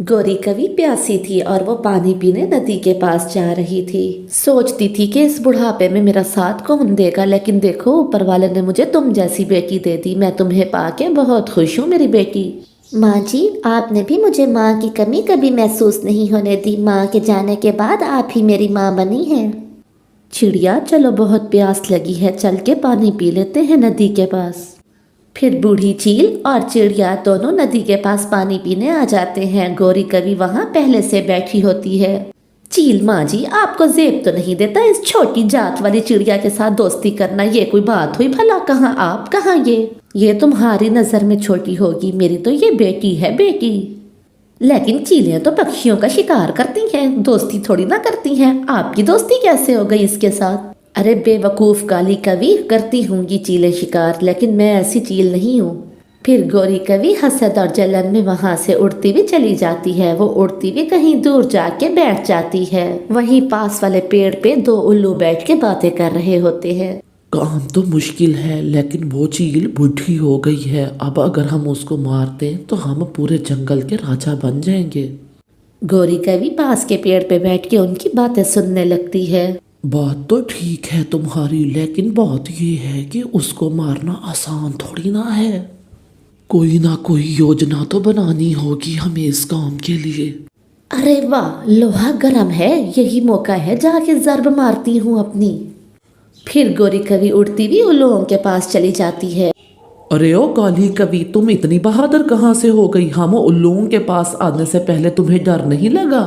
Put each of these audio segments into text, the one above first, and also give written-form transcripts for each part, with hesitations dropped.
गौरी कवि प्यासी थी और वो पानी पीने नदी के पास जा रही थी। सोचती थी कि इस बुढ़ापे में मेरा साथ कौन देगा, लेकिन देखो ऊपर वाले ने मुझे तुम जैसी बेटी दे दी। मैं तुम्हें पाके बहुत खुश हूँ मेरी बेटी। माँ जी, आपने भी मुझे माँ की कमी कभी महसूस नहीं होने दी। माँ के जाने के बाद आप ही मेरी माँ बनी हैं। चिड़िया, चलो बहुत प्यास लगी है, चल के पानी पी लेते हैं नदी के पास। फिर बूढ़ी चील और चिड़िया दोनों नदी के पास पानी पीने आ जाते हैं। गौरी कवि वहां पहले से बैठी होती है। चील, माँ जी आपको जेब तो नहीं देता इस छोटी जात वाली चिड़िया के साथ दोस्ती करना? ये कोई बात हुई भला? कहाँ आप, कहाँ ये तुम्हारी नजर में छोटी होगी, मेरी तो ये बेटी है, बेटी। लेकिन चीलें तो पक्षियों का शिकार करती हैं, दोस्ती थोड़ी ना करती हैं। आपकी दोस्ती कैसे हो गई इसके साथ? अरे बेवकूफ काली कवि, करती होंगी चीलें शिकार, लेकिन मैं ऐसी चील नहीं हूँ। फिर गौरी कवि हसद और जलन में वहां से उड़ती हुई चली जाती है। वो उड़ती हुई कहीं दूर जाके बैठ जाती है। वहीं पास वाले पेड़ पे दो उल्लू बैठ के बातें कर रहे होते हैं। काम तो मुश्किल है, लेकिन वो चील बुढ़ी हो गई है। अब अगर हम उसको मारते हैं तो हम पूरे जंगल के राजा बन जाएंगे। गौरी कवि पास के पेड़ पे बैठ के उनकी बातें सुनने लगती है। बात तो ठीक है तुम्हारी, लेकिन बात ये है कि उसको मारना आसान थोड़ी ना है। कोई ना कोई योजना तो बनानी होगी हमें इस काम के लिए। अरे वाह, लोहा गरम है, यही मौका है जाके जर्ब मारती हूँ अपनी। फिर गौरी कवि उड़ती हुई उल्लुओं के पास चली जाती है। अरे ओ काली कवि, तुम इतनी बहादुर कहाँ से हो गई? हम उल्लुओं के पास आने से पहले तुम्हें डर नहीं लगा?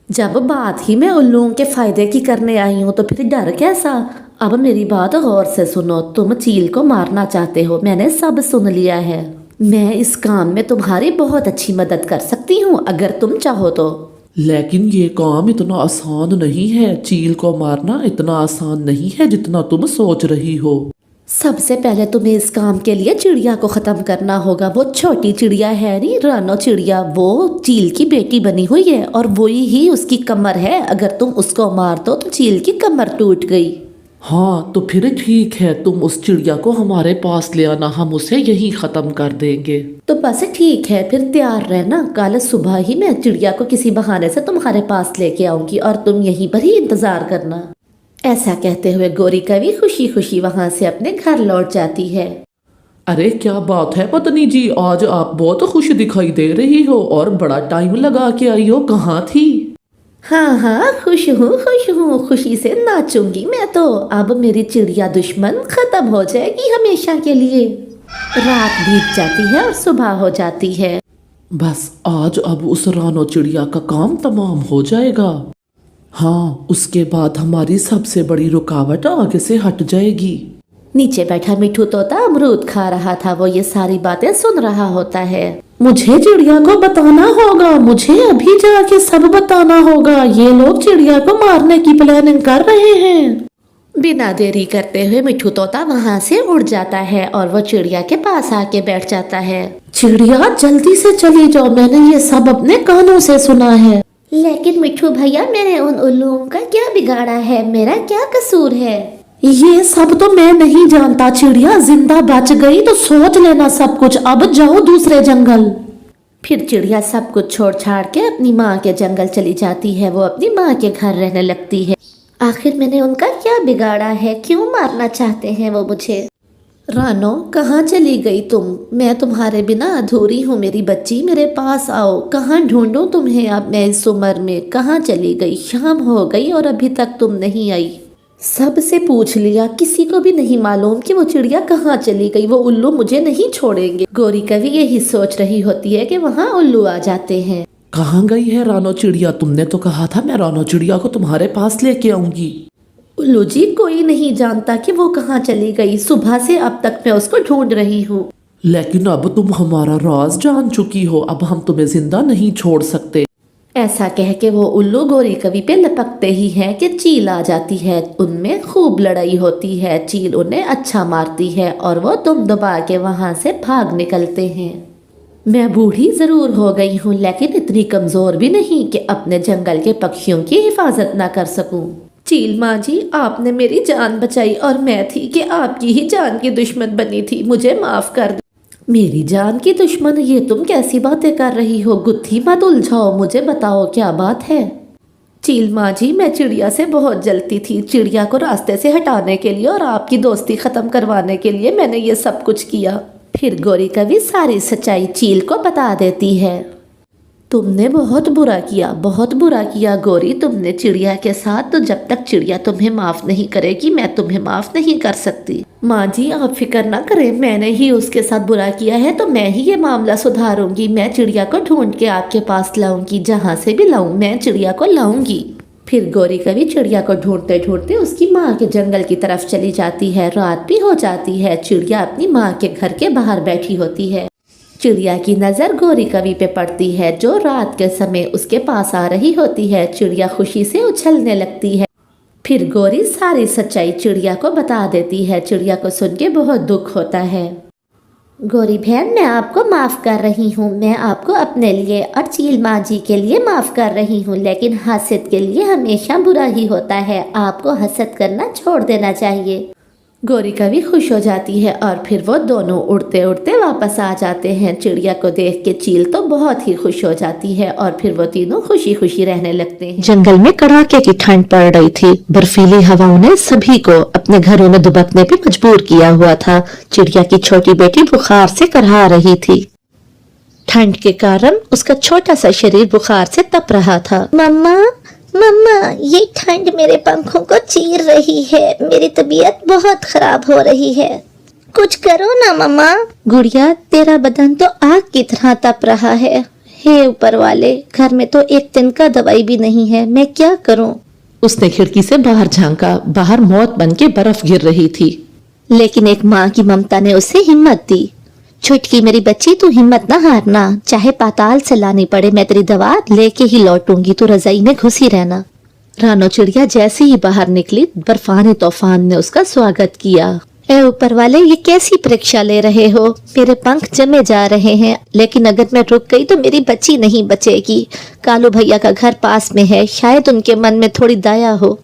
जब बात ही मैं उल्लुओं के फायदे की करने आई हूँ तो फिर डर कैसा? अब मेरी बात गौर से सुनो। तुम चील को मारना चाहते हो, मैंने सब सुन लिया है। मैं इस काम में तुम्हारी बहुत अच्छी मदद कर सकती हूँ अगर तुम चाहो तो। लेकिन ये काम इतना आसान नहीं है। चील को मारना इतना आसान नहीं है जितना तुम सोच रही हो। सबसे पहले तुम्हें इस काम के लिए चिड़िया को खत्म करना होगा। वो छोटी चिड़िया है नी, रानो चिड़िया, वो चील की बेटी बनी हुई है और वही ही उसकी कमर है। अगर तुम उसको मार दो तो चील की कमर टूट गई। हाँ तो फिर ठीक है, तुम उस चिड़िया को हमारे पास ले आना, हम उसे यहीं खत्म कर देंगे। तो बस ठीक है, फिर तैयार रहना। कल सुबह ही मैं चिड़िया को किसी बहाने से तुम्हारे पास लेके आऊंगी और तुम यहीं पर ही इंतजार करना। ऐसा कहते हुए गौरी कवि खुशी खुशी वहां से अपने घर लौट जाती है। अरे क्या बात है पत्नी जी, आज आप बहुत खुश दिखाई दे रही हो और बड़ा टाइम लगा के आई हो, कहाँ थी? हाँ हाँ, खुश हूँ, खुशी से नाचूंगी मैं तो। अब मेरी चिड़िया दुश्मन खत्म हो जाएगी हमेशा के लिए। रात बीत जाती है और सुबह हो जाती है। बस आज अब उस रानो चिड़िया का काम तमाम हो जाएगा। हाँ, उसके बाद हमारी सबसे बड़ी रुकावट आगे से हट जाएगी। नीचे बैठा मिठू तोता अमरूद खा रहा था। वो ये सारी बातें सुन रहा होता है। मुझे चिड़िया को बताना होगा, मुझे अभी जाके सब बताना होगा। ये लोग चिड़िया को मारने की प्लानिंग कर रहे हैं। बिना देरी करते हुए मिठू तोता वहां से उड़ जाता है और वो चिड़िया के पास आके बैठ जाता है। चिड़िया जल्दी से चली जाओ, मैंने ये सब अपने कानों से सुना है। लेकिन मिठू भैया, मैंने उन उल्लुओं का क्या बिगाड़ा है? मेरा क्या कसूर है? ये सब तो मैं नहीं जानता। चिड़िया जिंदा बच गई तो सोच लेना सब कुछ। अब जाओ दूसरे जंगल। फिर चिड़िया सब कुछ छोड़ छाड़ के अपनी माँ के जंगल चली जाती है। वो अपनी माँ के घर रहने लगती है। आखिर मैंने उनका क्या बिगाड़ा है? क्यों मारना चाहते हैं वो मुझे? रानो, कहाँ चली गई तुम? मैं तुम्हारे बिना अधूरी हूँ मेरी बच्ची, मेरे पास आओ। कहाँ ढूंढूं तुम्हें अब मैं इस उम्र में? कहाँ चली गई? शाम हो गई और अभी तक तुम नहीं आई। सबसे पूछ लिया, किसी को भी नहीं मालूम कि वो चिड़िया कहाँ चली गई। वो उल्लू मुझे नहीं छोड़ेंगे। गौरी कवि यही सोच रही होती है कि वहाँ उल्लू आ जाते हैं। कहाँ गई है रानो चिड़िया? तुमने तो कहा था मैं रानो चिड़िया को तुम्हारे पास लेके आऊंगी। उल्लू जी, कोई नहीं जानता कि वो कहाँ चली गई। सुबह से अब तक मैं उसको ढूंढ रही हूँ। लेकिन अब तुम हमारा राज जान चुकी हो, अब हम तुम्हें जिंदा नहीं छोड़ सकते। ऐसा कह के वो उल्लू गौरी कवि पे लपकते ही है कि चील आ जाती है। उनमें खूब लड़ाई होती है। चील उन्हें अच्छा मारती है और वो दुम दबा के वहां से भाग निकलते हैं। मैं बूढ़ी जरूर हो गई हूँ, लेकिन इतनी कमजोर भी नहीं कि अपने जंगल के पक्षियों की हिफाजत ना कर सकूं। चील माँ जी, आपने मेरी जान बचाई और मैं थी कि आपकी ही जान की दुश्मन बनी थी। मुझे माफ कर दो। मेरी जान की दुश्मन, ये तुम कैसी बातें कर रही हो? गुत्थी मत उलझाओ, मुझे बताओ क्या बात है। चील माँ जी, मैं चिड़िया से बहुत जलती थी। चिड़िया को रास्ते से हटाने के लिए और आपकी दोस्ती खत्म करवाने के लिए मैंने ये सब कुछ किया। फिर गौरी कवि सारी सच्चाई चील को बता देती है। तुमने बहुत बुरा किया गौरी, तुमने चिड़िया के साथ। तो जब तक चिड़िया तुम्हें माफ़ नहीं करेगी मैं तुम्हें माफ़ नहीं कर सकती। माँ जी आप फिक्र ना करें, मैंने ही उसके साथ बुरा किया है तो मैं ही ये मामला सुधारूंगी। मैं चिड़िया को ढूंढ के आपके पास लाऊंगी, जहाँ से भी लाऊं मैं चिड़िया को लाऊंगी। फिर गौरी कवि चिड़िया को ढूंढते ढूंढते उसकी माँ के जंगल की तरफ चली जाती है। रात भी हो जाती है। चिड़िया अपनी माँ के घर के बाहर बैठी होती है। चिड़िया की नज़र गौरी कवि पे पड़ती है, जो रात के समय उसके पास आ रही होती है। चिड़िया खुशी से उछलने लगती है। फिर गौरी सारी सच्चाई चिड़िया को बता देती है। चिड़िया को सुन के बहुत दुख होता है। गौरी बहन, मैं आपको माफ़ कर रही हूँ। मैं आपको अपने लिए और चील माँ जी के लिए माफ़ कर रही हूँ, लेकिन हसद के लिए हमेशा बुरा ही होता है। आपको हसद करना छोड़ देना चाहिए। गौरी कवि खुश हो जाती है और फिर वो दोनों उड़ते उड़ते वापस आ जाते हैं। चिड़िया को देख के चील तो बहुत ही खुश हो जाती है और फिर वो तीनों खुशी खुशी रहने लगते हैं। जंगल में कड़ाके की ठंड पड़ रही थी। बर्फीली हवाओं ने सभी को अपने घरों में दुबकने पे मजबूर किया हुआ था। चिड़िया की छोटी बेटी बुखार से करहा रही थी। ठंड के कारण उसका छोटा सा शरीर बुखार से तप रहा था। मम्मा मम्मा, ये ठंड मेरे पंखों को चीर रही है। मेरी तबीयत बहुत खराब हो रही है। कुछ करो ना मम्मा। गुड़िया, तेरा बदन तो आग की तरह तप रहा है। हे ऊपर वाले, घर में तो एक दिन का दवाई भी नहीं है, मैं क्या करूं? उसने खिड़की से बाहर झांका। बाहर मौत बन के बर्फ गिर रही थी। लेकिन एक माँ की ममता ने उसे हिम्मत दी। छुटकी मेरी बच्ची, तू हिम्मत ना हारना। चाहे पाताल से लानी पड़े, मैं तेरी दवा लेके ही लौटूंगी। तू रजाई में घुसी रहना। रानो चिड़िया जैसे ही बाहर निकली, बर्फानी तूफान ने उसका स्वागत किया। ए ऊपर वाले, ये कैसी परीक्षा ले रहे हो? मेरे पंख जमे जा रहे हैं, लेकिन अगर मैं रुक गई तो मेरी बच्ची नहीं बचेगी। कालू भैया का घर पास में है, शायद उनके मन में थोड़ी दया हो।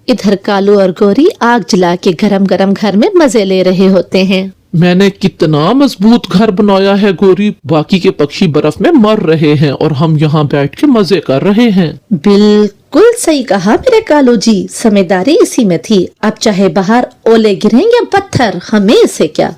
इधर कालू और गौरी आग जला के गरम गरम घर में मजे ले रहे होते हैं। मैंने कितना मजबूत घर बनाया है गौरी, बाकी के पक्षी बर्फ में मर रहे हैं और हम यहाँ बैठ के मजे कर रहे हैं। बिल्कुल सही कहा मेरे कालू जी, समझदारी इसी में थी। अब चाहे बाहर ओले गिरें या पत्थर, हमें इससे क्या।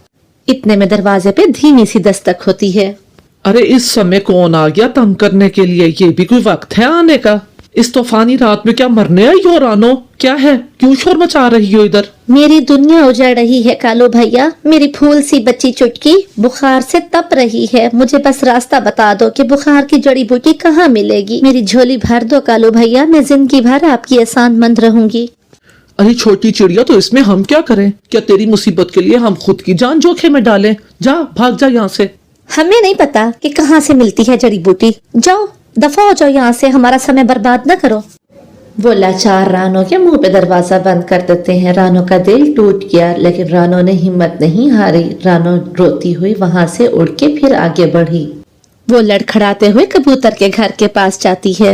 इतने में दरवाजे पे धीमी सी दस्तक होती है। अरे इस समय कौन आ गया तंग करने के लिए? ये भी कोई वक्त है आने का? इस तूफानी रात में क्या मरने आई हो रानो? क्या है, क्यों शोर मचा रही हो इधर? मेरी दुनिया उजड़ रही है कालू भैया। मेरी फूल सी बच्ची चुटकी बुखार से तप रही है। मुझे बस रास्ता बता दो कि बुखार की जड़ी बूटी कहाँ मिलेगी। मेरी झोली भर दो कालू भैया, मैं जिंदगी भर आपकी एहसानमंद रहूंगी। अरे छोटी चिड़िया, तो इसमें हम क्या करें? क्या तेरी मुसीबत के लिए हम खुद की जान जोखिम में डालें? जा, भाग जा यहाँ से। हमें नहीं पता कि कहाँ से मिलती है जड़ी बूटी। जाओ, दफा हो जाओ यहाँ से, हमारा समय बर्बाद न करो। वो लाचार रानो के मुंह पे दरवाजा बंद कर देते हैं। रानो का दिल टूट गया, लेकिन रानो ने हिम्मत नहीं हारी। रानो रोती हुई वहां से उड़ के फिर आगे बढ़ी। वो लड़खड़ाते हुए कबूतर के घर के पास जाती है।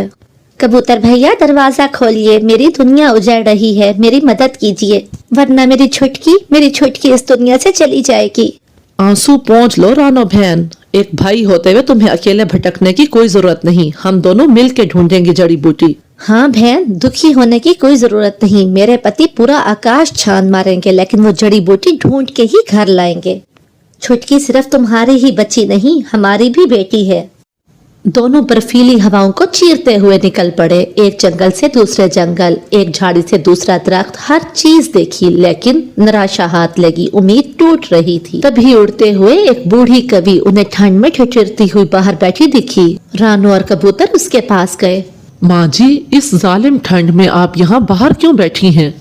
कबूतर भैया, दरवाजा खोलिए, मेरी दुनिया उजड़ रही है, मेरी मदद कीजिए, वरना मेरी छुटकी इस दुनिया से चली जाएगी। आंसू पोंछ लो रानो बहन, एक भाई होते हुए तुम्हें अकेले भटकने की कोई जरूरत नहीं। हम दोनों मिल के ढूंढेंगे जड़ी बूटी। हाँ बहन, दुखी होने की कोई जरूरत नहीं। मेरे पति पूरा आकाश छान मारेंगे, लेकिन वो जड़ी बूटी ढूंढ के ही घर लाएंगे। छुटकी सिर्फ तुम्हारी ही बच्ची नहीं, हमारी भी बेटी है। दोनों बर्फीली हवाओं को चीरते हुए निकल पड़े। एक जंगल से दूसरे जंगल, एक झाड़ी से दूसरा दरख्त, हर चीज देखी, लेकिन निराशा हाथ लगी, उम्मीद टूट रही थी। तभी उड़ते हुए एक बूढ़ी कवि उन्हें ठंड में ठिठुरती हुई बाहर बैठी दिखी। रानो और कबूतर उसके पास गए। माँ जी, इस जालिम ठंड में आप यहाँ बाहर क्यों बैठी हैं?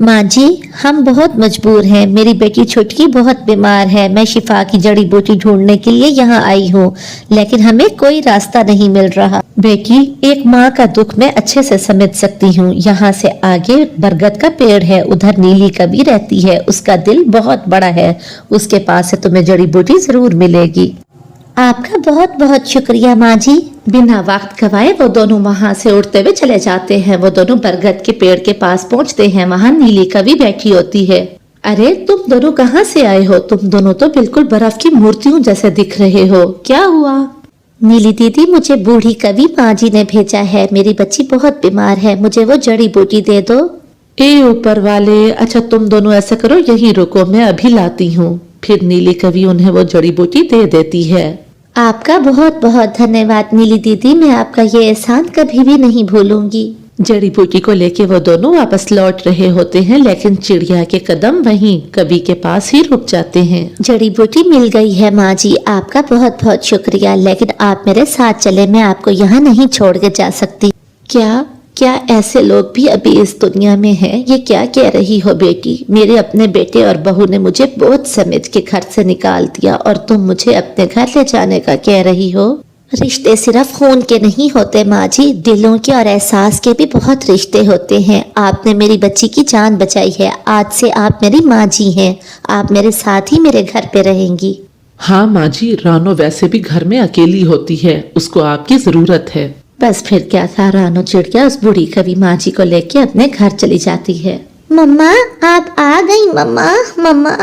माँ जी, हम बहुत मजबूर हैं। मेरी बेटी छुटकी बहुत बीमार है। मैं शिफा की जड़ी बूटी ढूंढने के लिए यहाँ आई हूँ, लेकिन हमें कोई रास्ता नहीं मिल रहा। बेटी, एक माँ का दुख मैं अच्छे से समझ सकती हूँ। यहाँ से आगे बरगद का पेड़ है, उधर नीली कवि रहती है, उसका दिल बहुत बड़ा है, उसके पास से तुम्हें जड़ी बूटी जरूर मिलेगी। आपका बहुत बहुत शुक्रिया माँ जी। बिना वक्त गवाए वो दोनों वहां से उड़ते हुए चले जाते हैं। वो दोनों बरगद के पेड़ के पास पहुंचते हैं। वहां नीली कवि बैठी होती है। अरे तुम दोनों कहाँ से आए हो? तुम दोनों तो बिल्कुल बर्फ की मूर्तियों जैसे दिख रहे हो। क्या हुआ? नीली दीदी, मुझे बूढ़ी कवि माँ जी ने भेजा है। मेरी बच्ची बहुत बीमार है, मुझे वो जड़ी बूटी दे दो। ए ऊपर वाले, अच्छा तुम दोनों ऐसा करो, यहीं रुको, मैं अभी लाती हूँ। फिर नीली कवि उन्हें वो जड़ी बूटी दे देती है। आपका बहुत बहुत धन्यवाद नीली दीदी, मैं आपका ये एहसान कभी भी नहीं भूलूंगी। जड़ी बूटी को लेके वो दोनों वापस लौट रहे होते हैं, लेकिन चिड़िया के कदम वहीं कवि के पास ही रुक जाते हैं। जड़ी बूटी मिल गई है माँ जी, आपका बहुत बहुत शुक्रिया, लेकिन आप मेरे साथ चले, मैं आपको यहाँ नहीं छोड़ के जा सकती। क्या ऐसे लोग भी अभी इस दुनिया में हैं? ये क्या कह रही हो बेटी? मेरे अपने बेटे और बहू ने मुझे बहुत समेट के घर से निकाल दिया और तुम मुझे अपने घर ले जाने का कह रही हो? रिश्ते सिर्फ खून के नहीं होते माँ जी, दिलों के और एहसास के भी बहुत रिश्ते होते हैं। आपने मेरी बच्ची की जान बचाई है, आज से आप मेरी माँ जी हैं, आप मेरे साथ ही मेरे घर पे रहेंगी। हाँ माँ जी, रानो वैसे भी घर में अकेली होती है, उसको आपकी जरूरत है। बस फिर क्या था, रानो चिड़िया उस बूढ़ी कवि माँ जी को लेके अपने घर चली जाती है। मम्मा आप आ गई? मम्मा।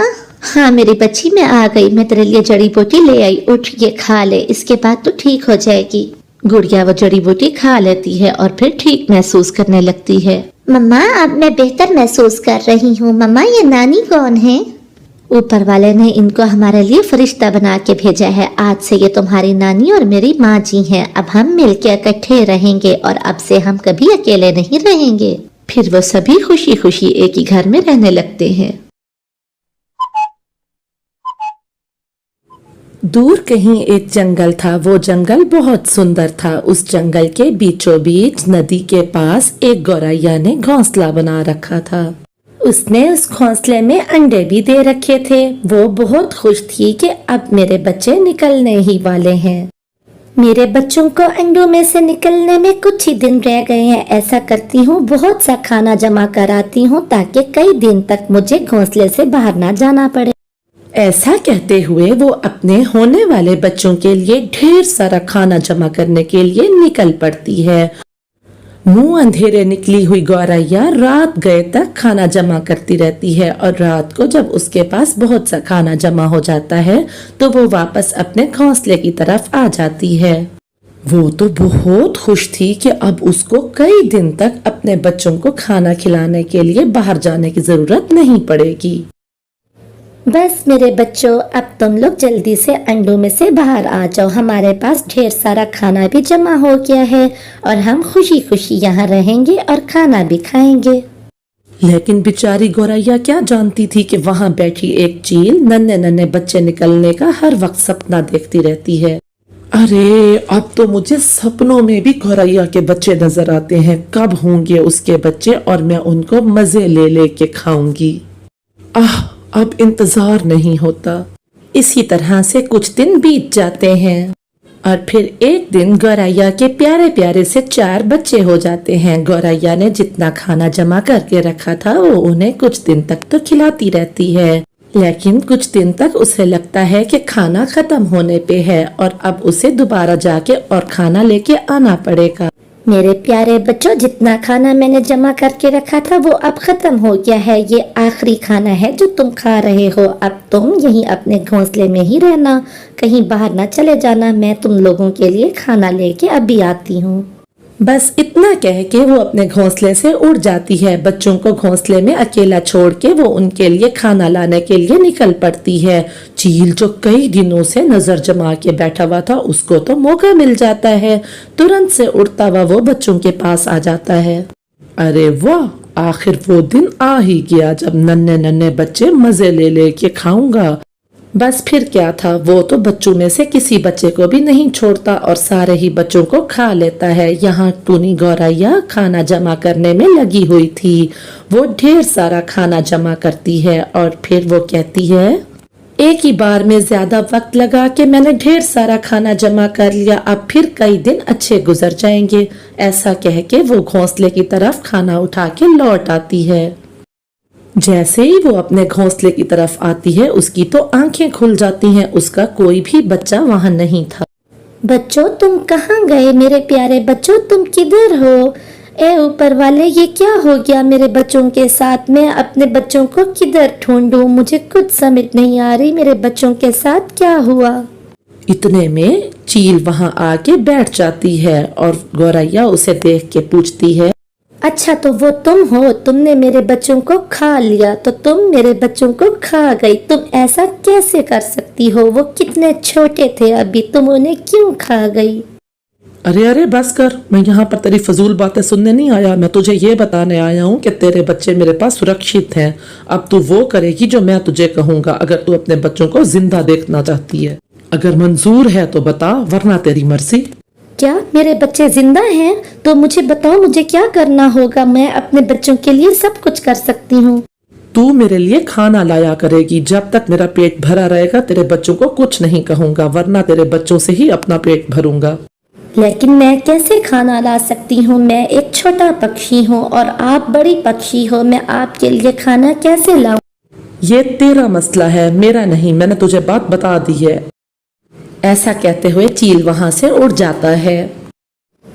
हाँ मेरी बच्ची, मैं आ गई, मैं तेरे लिए जड़ी बूटी ले आई, उठ ये खा ले, इसके बाद तो ठीक हो जाएगी। गुड़िया वो जड़ी बूटी खा लेती है और फिर ठीक महसूस करने लगती है। मम्मा अब मैं बेहतर महसूस कर रही हूँ। मम्मा ये नानी कौन है? ऊपर वाले ने इनको हमारे लिए फरिश्ता बना के भेजा है, आज से ये तुम्हारी नानी और मेरी माँ जी हैं। अब हम मिलकर इकट्ठे रहेंगे और अब से हम कभी अकेले नहीं रहेंगे। फिर वो सभी खुशी खुशी एक ही घर में रहने लगते हैं। दूर कहीं एक जंगल था। वो जंगल बहुत सुंदर था। उस जंगल के बीचों बीच नदी के पास एक गौरैया ने घोंसला बना रखा था। उसने उस घोंसले में अंडे भी दे रखे थे। वो बहुत खुश थी कि अब मेरे बच्चे निकलने ही वाले हैं। मेरे बच्चों को अंडों में से निकलने में कुछ ही दिन रह गए हैं। ऐसा करती हूँ, बहुत सा खाना जमा कराती हूँ ताकि कई दिन तक मुझे घोंसले से बाहर ना जाना पड़े। ऐसा कहते हुए वो अपने होने वाले बच्चों के लिए ढेर सारा खाना जमा करने के लिए निकल पड़ती है। मुंह अंधेरे निकली हुई गौरैया रात गए तक खाना जमा करती रहती है और रात को जब उसके पास बहुत सा खाना जमा हो जाता है तो वो वापस अपने घोंसले की तरफ आ जाती है। वो तो बहुत खुश थी कि अब उसको कई दिन तक अपने बच्चों को खाना खिलाने के लिए बाहर जाने की जरूरत नहीं पड़ेगी। बस मेरे बच्चों, अब तुम लोग जल्दी से अंडों में से बाहर आ जाओ। हमारे पास ढेर सारा खाना भी जमा हो गया है और हम खुशी खुशी यहाँ रहेंगे और खाना भी खाएंगे। लेकिन बेचारी गौरैया क्या जानती थी कि वहाँ बैठी एक चील नन्हे नन्हे बच्चे निकलने का हर वक्त सपना देखती रहती है। अरे अब तो मुझे सपनों में भी गौरैया के बच्चे नजर आते हैं। कब होंगे उसके बच्चे और मैं उनको मजे ले लेके खाऊंगी। अब इंतजार नहीं होता। इसी तरह से कुछ दिन बीत जाते हैं और फिर एक दिन गौरैया के प्यारे प्यारे से 4 बच्चे हो जाते हैं। गौरैया ने जितना खाना जमा करके रखा था वो उन्हें कुछ दिन तक तो खिलाती रहती है, लेकिन कुछ दिन तक उसे लगता है कि खाना खत्म होने पे है और अब उसे दोबारा जाके और खाना लेके आना पड़ेगा। मेरे प्यारे बच्चों, जितना खाना मैंने जमा करके रखा था वो अब खत्म हो गया है। ये आखिरी खाना है जो तुम खा रहे हो। अब तुम यहीं अपने घोंसले में ही रहना, कहीं बाहर ना चले जाना। मैं तुम लोगों के लिए खाना लेके अभी आती हूँ। बस इतना कह के वो अपने घोंसले से उड़ जाती है। बच्चों को घोंसले में अकेला छोड़ के वो उनके लिए खाना लाने के लिए निकल पड़ती है। चील जो कई दिनों से नजर जमा के बैठा हुआ था उसको तो मौका मिल जाता है। तुरंत से उड़ता हुआ वो बच्चों के पास आ जाता है। अरे वाह, आखिर वो दिन आ ही गया जब नन्हे नन्हे बच्चे मजे ले लेके खाऊंगा। बस फिर क्या था, वो तो बच्चों में से किसी बच्चे को भी नहीं छोड़ता और सारे ही बच्चों को खा लेता है। यहाँ टूनी गौरैया खाना जमा करने में लगी हुई थी। वो ढेर सारा खाना जमा करती है और फिर वो कहती है, एक ही बार में ज्यादा वक्त लगा के मैंने ढेर सारा खाना जमा कर लिया, अब फिर कई दिन अच्छे गुजर जाएंगे। ऐसा कह के वो घोंसले की तरफ खाना उठा के लौट आती है। जैसे ही वो अपने घोंसले की तरफ आती है उसकी तो आंखें खुल जाती हैं। उसका कोई भी बच्चा वहाँ नहीं था। बच्चों तुम कहाँ गए? मेरे प्यारे बच्चों तुम किधर हो? اے اوپر والے یہ کیا ہو گیا میرے بچوں کے ساتھ؟ میں اپنے بچوں کو کدھر ڈھونڈوں؟ مجھے کچھ سمجھ نہیں آ رہی میرے بچوں کے ساتھ کیا ہوا۔ اتنے میں چیل وہاں آ کے بیٹھ جاتی ہے اور گوریا اسے دیکھ کے پوچھتی ہے، اچھا تو وہ تم ہو، تم نے میرے بچوں کو کھا لیا، تو تم میرے بچوں کو کھا گئی، تم ایسا کیسے کر سکتی ہو؟ وہ کتنے چھوٹے تھے ابھی، تم انہیں کیوں کھا گئی؟ ارے بس کر، میں یہاں پر تیری فضول باتیں سننے نہیں آیا، میں تجھے یہ بتانے آیا ہوں کہ تیرے بچے میرے پاس سرکشت ہیں۔ اب تو وہ کرے گی جو میں تجھے کہوں گا اگر تو اپنے بچوں کو زندہ دیکھنا چاہتی ہے۔ اگر منظور ہے تو بتا، ورنہ تیری مرضی۔ کیا میرے بچے زندہ ہیں؟ تو مجھے بتاؤ مجھے کیا کرنا ہوگا؟ میں اپنے بچوں کے لیے سب کچھ کر سکتی ہوں۔ تو میرے لیے کھانا لایا کرے گی، جب تک میرا پیٹ بھرا رہے گا تیرے بچوں کو کچھ نہیں کہوں گا، ورنہ تیرے بچوں سے ہی اپنا پیٹ بھروں گا۔ لیکن میں کیسے کھانا لا سکتی ہوں؟ میں ایک چھوٹا پکشی ہوں اور آپ بڑی پکشی ہو، میں آپ کے لیے کھانا کیسے لاؤں؟ یہ تیرا مسئلہ ہے، میرا نہیں، میں نے تجھے بات بتا دی ہے۔ ایسا کہتے ہوئے چیل وہاں سے اڑ جاتا ہے۔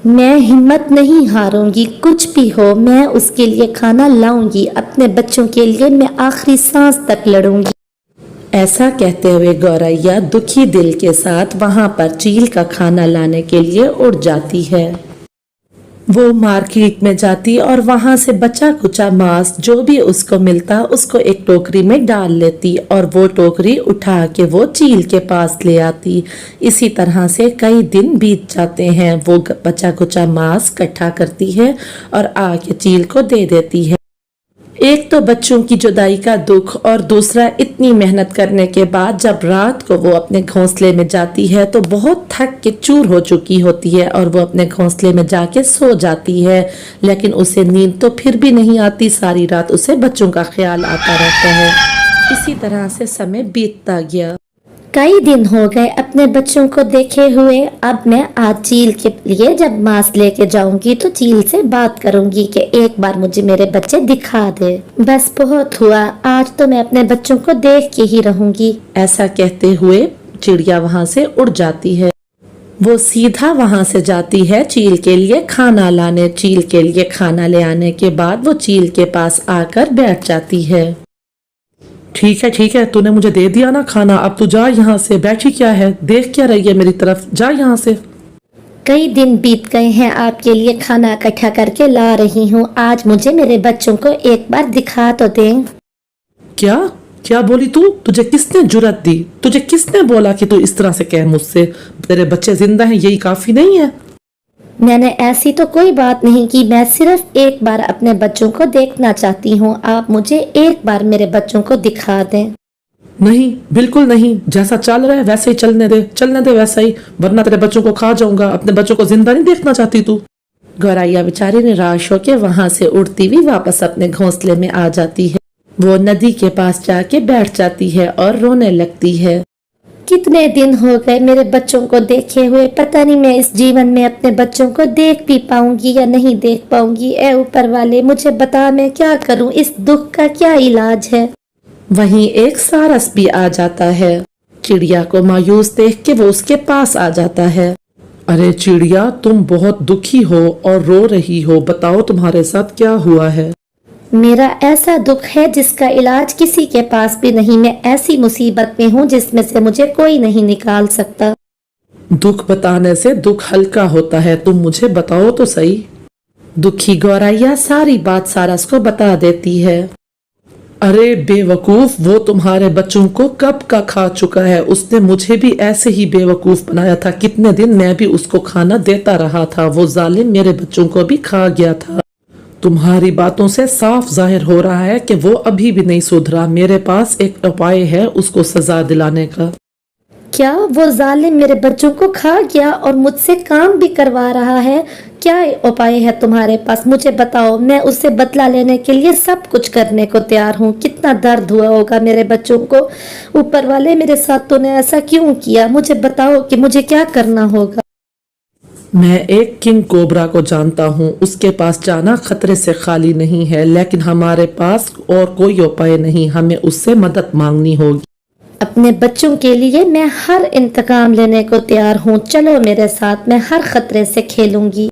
میں ہمت نہیں ہاروں گی، کچھ بھی ہو میں اس کے لیے کھانا لاؤں گی، اپنے بچوں کے لیے میں آخری سانس تک لڑوں گی۔ ایسا کہتے ہوئے گوریا دکھی دل کے ساتھ وہاں پر چیل کا کھانا لانے کے لیے اڑ جاتی ہے۔ وہ مارکیٹ میں جاتی اور وہاں سے بچا کچا ماس جو بھی اس کو ملتا اس کو ایک ٹوکری میں ڈال لیتی اور وہ ٹوکری اٹھا کے وہ چیل کے پاس لے آتی۔ اسی طرح سے کئی دن بیت جاتے ہیں، وہ بچا کچا ماس اکٹھا کرتی ہے اور آ کے چیل کو دے دیتی ہے۔ ایک تو بچوں کی جدائی کا دکھ اور دوسرا اتنی محنت کرنے کے بعد جب رات کو وہ اپنے گھونسلے میں جاتی ہے تو بہت تھک کے چور ہو چکی ہوتی ہے اور وہ اپنے گھونسلے میں جا کے سو جاتی ہے، لیکن اسے نیند تو پھر بھی نہیں آتی، ساری رات اسے بچوں کا خیال آتا رہتا ہے۔ اسی طرح سے سمے بیتتا گیا۔ کئی دن ہو گئے اپنے بچوں کو دیکھے ہوئے، اب میں آج چیل کے لیے جب ماس لے کے جاؤں گی تو چیل سے بات کروں گی کہ ایک بار مجھے میرے بچے دکھا دے، بس بہت ہوا، آج تو میں اپنے بچوں کو دیکھ کے ہی رہوں گی۔ ایسا کہتے ہوئے چڑیا وہاں سے اڑ جاتی ہے۔ وہ سیدھا وہاں سے جاتی ہے چیل کے لیے کھانا لانے۔ چیل کے لیے کھانا لے آنے کے بعد وہ چیل کے پاس آ کر بیٹھ جاتی ہے۔ ٹھیک ہے، تو نے مجھے دے دیا نا کھانا، اب تو جا یہاں سے، بیٹھی کیا ہے، دیکھ کیا رہی ہے میری طرف، جا یہاں سے۔ کئی دن بیت گئے ہیں، آپ کے لیے کھانا اکٹھا کر کے لا رہی ہوں، آج مجھے میرے بچوں کو ایک بار دکھا تو دیں۔ کیا بولی تو؟ تجھے کس نے جرأت دی؟ تجھے کس نے بولا کہ تو اس طرح سے کہہ مجھ سے؟ تیرے بچے زندہ ہیں یہی کافی نہیں ہے؟ میں نے ایسی تو کوئی بات نہیں کی، میں صرف ایک بار اپنے بچوں کو دیکھنا چاہتی ہوں، آپ مجھے ایک بار میرے بچوں کو دکھا دیں۔ نہیں، بالکل نہیں، جیسا چل رہا ہے ویسے ہی چلنے دے ویسا ہی، ورنہ تیرے بچوں کو کھا جاؤں گا۔ اپنے بچوں کو زندہ نہیں دیکھنا چاہتی تو؟ گوریا بیچاری نراش ہو کے وہاں سے اڑتی ہوئی واپس اپنے گھونسلے میں آ جاتی ہے۔ وہ ندی کے پاس جا کے بیٹھ جاتی ہے اور رونے لگتی ہے۔ کتنے دن ہو گئے میرے بچوں کو دیکھے ہوئے، پتہ نہیں میں اس جیون میں اپنے بچوں کو دیکھ بھی پاؤں گی یا نہیں دیکھ پاؤں گی۔ اے اوپر والے مجھے بتا میں کیا کروں، اس دکھ کا کیا علاج ہے؟ وہیں ایک سارس بھی آ جاتا ہے۔ چڑیا کو مایوس دیکھ کے وہ اس کے پاس آ جاتا ہے۔ ارے چڑیا، تم بہت دکھی ہو اور رو رہی ہو، بتاؤ تمہارے ساتھ کیا ہوا ہے؟ میرا ایسا دکھ ہے جس کا علاج کسی کے پاس بھی نہیں، میں ایسی مصیبت میں ہوں جس میں سے مجھے کوئی نہیں نکال سکتا۔ دکھ بتانے سے دکھ ہلکا ہوتا ہے، تم مجھے بتاؤ تو صحیح۔ دکھی گوریا ساری بات سارس کو بتا دیتی ہے۔ ارے بے وقوف، وہ تمہارے بچوں کو کب کا کھا چکا ہے، اس نے مجھے بھی ایسے ہی بے وقوف بنایا تھا، کتنے دن میں بھی اس کو کھانا دیتا رہا تھا، وہ ظالم میرے بچوں کو بھی کھا گیا تھا۔ تمہاری باتوں سے صاف ظاہر ہو رہا ہے کہ وہ ابھی بھی نہیں سدھرا، میرے پاس ایک اپائے ہے اس کو سزا دلانے کا۔ کیا وہ ظالم میرے بچوں کو کھا گیا اور مجھ سے کام بھی کروا رہا ہے؟ کیا اپائے ہے تمہارے پاس؟ مجھے بتاؤ، میں اس سے بدلہ لینے کے لیے سب کچھ کرنے کو تیار ہوں۔ کتنا درد ہوا ہوگا میرے بچوں کو، اوپر والے میرے ساتھ تو نے ایسا کیوں کیا؟ مجھے بتاؤ کہ مجھے کیا کرنا ہوگا۔ میں ایک کنگ کوبرا کو جانتا ہوں، اس کے پاس جانا خطرے سے خالی نہیں ہے، لیکن ہمارے پاس اور کوئی اپائے نہیں، ہمیں اس سے مدد مانگنی ہوگی۔ اپنے بچوں کے لیے میں ہر انتقام لینے کو تیار ہوں، چلو میرے ساتھ، میں ہر خطرے سے کھیلوں گی۔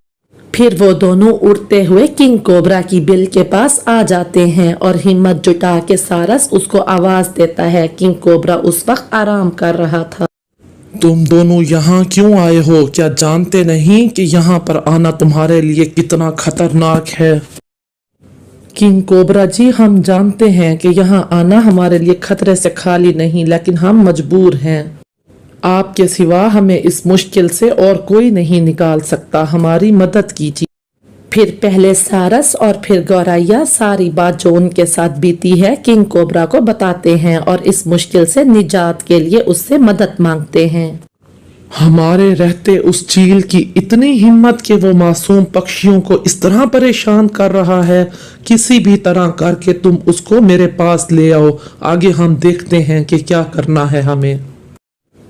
फिर वो दोनों उड़ते हुए किंग कोबरा की बिल के पास आ जाते हैं और हिम्मत जुटा के सारस उसको आवाज देता है। किंग कोबरा उस वक्त आराम कर रहा था। तुम दोनों यहाँ क्यों आए हो? क्या जानते नहीं कि यहाँ पर आना तुम्हारे लिए कितना खतरनाक है? किंग कोबरा जी, हम जानते हैं कि यहाँ आना हमारे लिए खतरे से खाली नहीं, लेकिन हम मजबूर हैं। आपके सिवा हमें इस मुश्किल से और कोई नहीं निकाल सकता, हमारी मदद कीजिए। फिर पहले सारस और फिर गौरैया सारी बात जो उनके साथ बीती है किंग कोबरा को बताते हैं और इस मुश्किल से निजात के लिए उससे मदद मांगते हैं। हमारे रहते उस चील की इतनी हिम्मत कि वो मासूम पक्षियों को इस तरह परेशान कर रहा है। किसी भी तरह करके तुम उसको मेरे पास ले आओ, आगे हम देखते हैं कि क्या करना है हमें।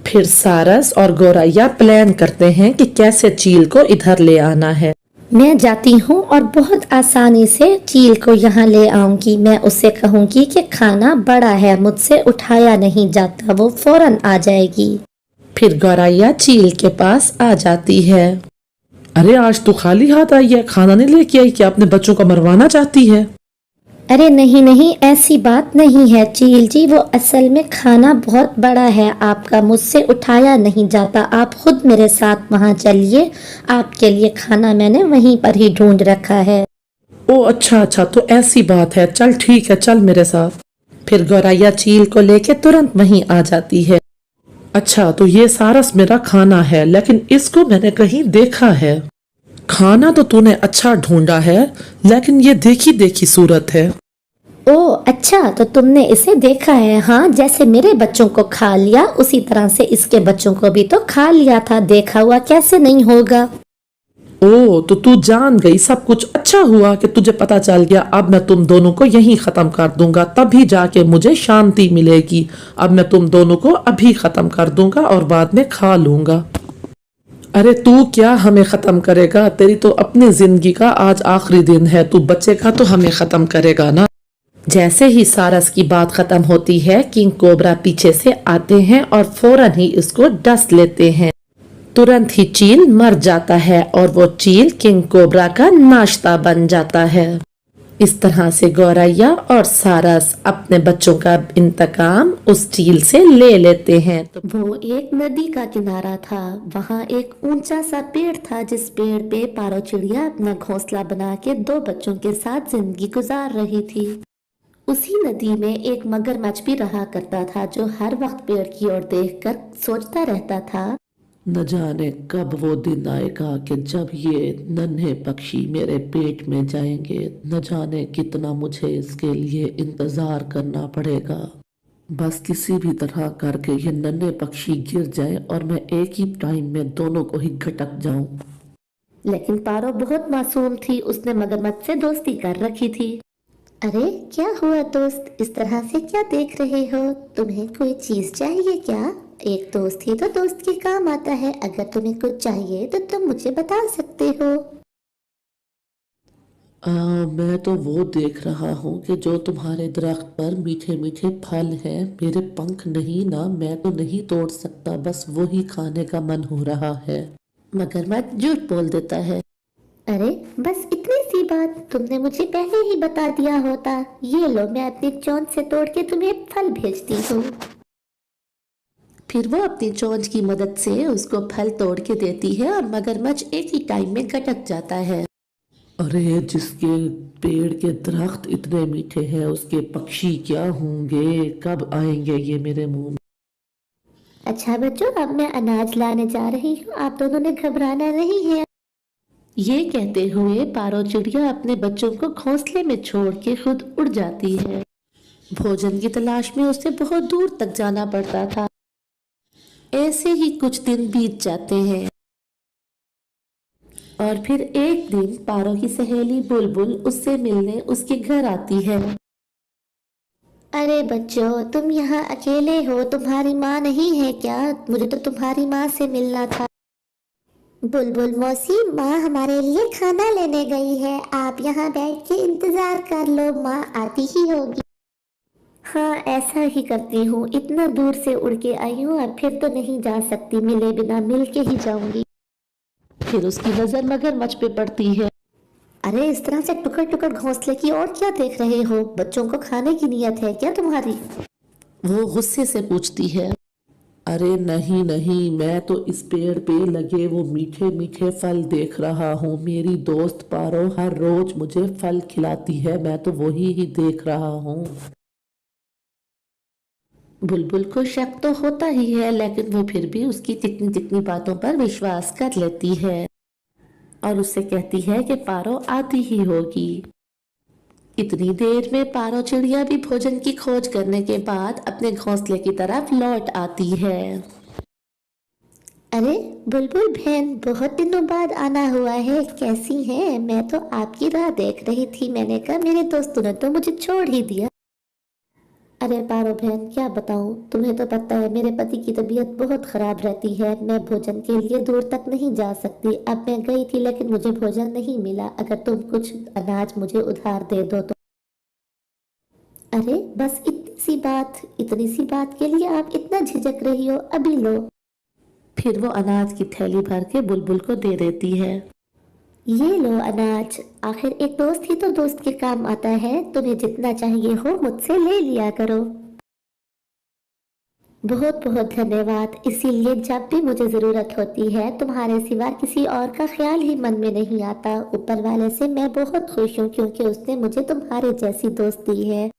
फिर सारस और गौरैया प्लान करते हैं कि कैसे चील को इधर ले आना है। मैं जाती हूँ और बहुत आसानी से चील को यहाँ ले आऊंगी। मैं उससे कहूंगी कि खाना बड़ा है, मुझसे उठाया नहीं जाता, वो फौरन आ जाएगी। फिर गौरैया चील के पास आ जाती है। अरे आज तो खाली हाथ आई है, खाना नहीं लेके आई? क्या अपने बच्चों को मरवाना चाहती है? अरे नहीं नहीं, ऐसी बात नहीं है चील जी, वो असल में खाना बहुत बड़ा है आपका, मुझसे उठाया नहीं जाता। आप खुद मेरे साथ वहाँ चलिए, आपके लिए खाना मैंने वहीं पर ही ढूंढ रखा है। ओ अच्छा अच्छा, तो ऐसी बात है, चल ठीक है, चल मेरे साथ। फिर गौरैया चील को लेके तुरंत वहीं आ जाती है। अच्छा, तो ये सारस मेरा खाना है, लेकिन इसको मैंने कहीं देखा है। खाना तो तूने अच्छा ढूंढा है, लेकिन ये देखी देखी सूरत है। ओ अच्छा, तो तुमने इसे देखा है? हाँ, जैसे मेरे बच्चों को खा लिया उसी तरह से इसके बच्चों को भी तो खा लिया था, देखा हुआ कैसे नहीं होगा। ओ, तो तू जान गई, सब कुछ अच्छा हुआ कि तुझे पता चल गया। अब मैं तुम दोनों को यहीं खत्म कर दूंगा, तभी जाके मुझे शांति मिलेगी। अब मैं तुम दोनों को अभी खत्म कर दूंगा और बाद में खा लूंगा। अरे तू क्या हमें खत्म करेगा? तेरी तो अपनी जिंदगी का आज आखिरी दिन है, तू बचेगा तो हमें खत्म करेगा ना। जैसे ही सारस की बात खत्म होती है किंग कोबरा पीछे से आते हैं और फौरन ही इसको डस लेते हैं। तुरंत ही चील मर जाता है और वो चील किंग कोबरा का नाश्ता बन जाता है। इस तरह से गौरैया और सारस अपने बच्चों का इंतकाम उस चील से ले लेते हैं। तो वो एक नदी का किनारा था। वहाँ एक ऊंचा सा पेड़ था, जिस पेड़ पे पारो चिड़िया अपना घोंसला बना के दो बच्चों के साथ जिंदगी गुजार रही थी। उसी नदी में एक मगरमच्छ भी रहा करता था, जो हर वक्त पेड़ की ओर देखकर सोचता रहता था, न जाने कब वो दिन आएगा कि जब ये नन्हे पक्षी मेरे पेट में जाएंगे। न जाने कितना मुझे इसके लिए इंतजार करना पड़ेगा। बस किसी भी तरह करके ये नन्हे पक्षी गिर जाएं और मैं एक ही टाइम में दोनों को ही घटक जाऊं। लेकिन पारो बहुत मासूम थी, उसने मगरमच्छ से दोस्ती कर रखी थी। अरे क्या हुआ दोस्त, इस तरह से क्या देख रहे हो? तुम्हें कोई चीज चाहिए क्या? एक दोस्त ही तो दोस्त के काम आता है। अगर तुम्हें कुछ चाहिए तो तुम मुझे बता सकते हो। मैं तो वो देख रहा हूँ कि जो तुम्हारे दरख्त पर मीठे मीठे फल हैं, मेरे पंख नहीं ना, मैं तो नहीं तोड़ सकता, बस वो ही खाने का मन हो रहा है। मगरमच्छ झूठ बोल देता है। अरे बस इतनी सी बात, तुमने मुझे पहले ही बता दिया होता। ये लो, मैं अपनी चोंच से तोड़ के तुम्हें फल भेजती हूँ। फिर वो अपनी चोंच की मदद से उसको फल तोड़ के देती है और मगरमच्छ एक ही टाइम में गटक जाता है। अरे जिसके पेड़ के दरख्त इतने मीठे हैं, उसके पक्षी क्या होंगे? कब आएंगे ये मेरे मुंह में? अच्छा बच्चों, अब मैं अनाज लाने जा रही हूँ, आप दोनों ने घबराना नहीं है। ये कहते हुए पारो चिड़िया अपने बच्चों को घोंसले में छोड़ के खुद उड़ जाती है। भोजन की तलाश में उसे बहुत दूर तक जाना पड़ता था। ऐसे ही कुछ दिन बीत जाते हैं और फिर एक दिन पारो की सहेली बुलबुल उससे मिलने उसके घर आती है। अरे बच्चों, तुम यहाँ अकेले हो, तुम्हारी माँ नहीं है क्या? मुझे तो तुम्हारी माँ से मिलना था। बुलबुल मौसी, माँ हमारे लिए खाना लेने गई है, आप यहाँ बैठ के इंतजार कर लो, माँ आती ही होगी। हाँ, ऐसा ही करती हूँ, इतना दूर से उड़ के आई हूँ और फिर तो नहीं जा सकती, मिले बिना मिल के ही जाऊंगी। फिर उसकी नजर मगरमच्छ पे पड़ती है। अरे इस तरह से टुकड़ टुकड़ घोंसले की और क्या देख रहे हो? बच्चों को खाने की नीयत है क्या तुम्हारी? वो गुस्से से पूछती है। अरे नहीं नहीं, मैं तो इस पेड़ पे लगे वो मीठे मीठे फल देख रहा हूँ। मेरी दोस्त पारो हर रोज मुझे फल खिलाती है, मैं तो वही ही देख रहा हूँ। बुलबुल को शक तो होता ही है, लेकिन वो फिर भी उसकी चिकनी चिकनी बातों पर विश्वास कर लेती है और उससे कहती है कि पारो आती ही होगी। इतनी देर में पारो चिड़िया भी भोजन की खोज करने के बाद अपने घोंसले की तरफ लौट आती है। अरे बुलबुल बहन, बहुत दिनों बाद आना हुआ है, कैसी हैं? मैं तो आपकी राह देख रही थी। मैंने कहा मेरे दोस्तों ने तो मुझे छोड़ ही दिया। अरे पारो बहन, क्या बताऊं, तुम्हें तो पता है मेरे पति की तबीयत बहुत खराब रहती है। मैं भोजन के लिए दूर तक नहीं जा सकती। अब मैं गई थी लेकिन मुझे भोजन नहीं मिला। अगर तुम कुछ अनाज मुझे उधार दे दो तो। अरे बस इतनी सी बात के लिए आप इतना झिझक रही हो? अभी लो। फिर वो अनाज की थैली भर के बुलबुल को दे देती है। ये लो अनाज, आखिर एक दोस्त ही तो दोस्त के काम आता है। तुम्हें जितना चाहिए हो मुझसे ले लिया करो। बहुत बहुत धन्यवाद। इसीलिए जब भी मुझे जरूरत होती है तुम्हारे सिवा किसी और का ख्याल ही मन में नहीं आता। ऊपर वाले से मैं बहुत खुश हूँ क्योंकि उसने मुझे तुम्हारे जैसी दोस्त दी है।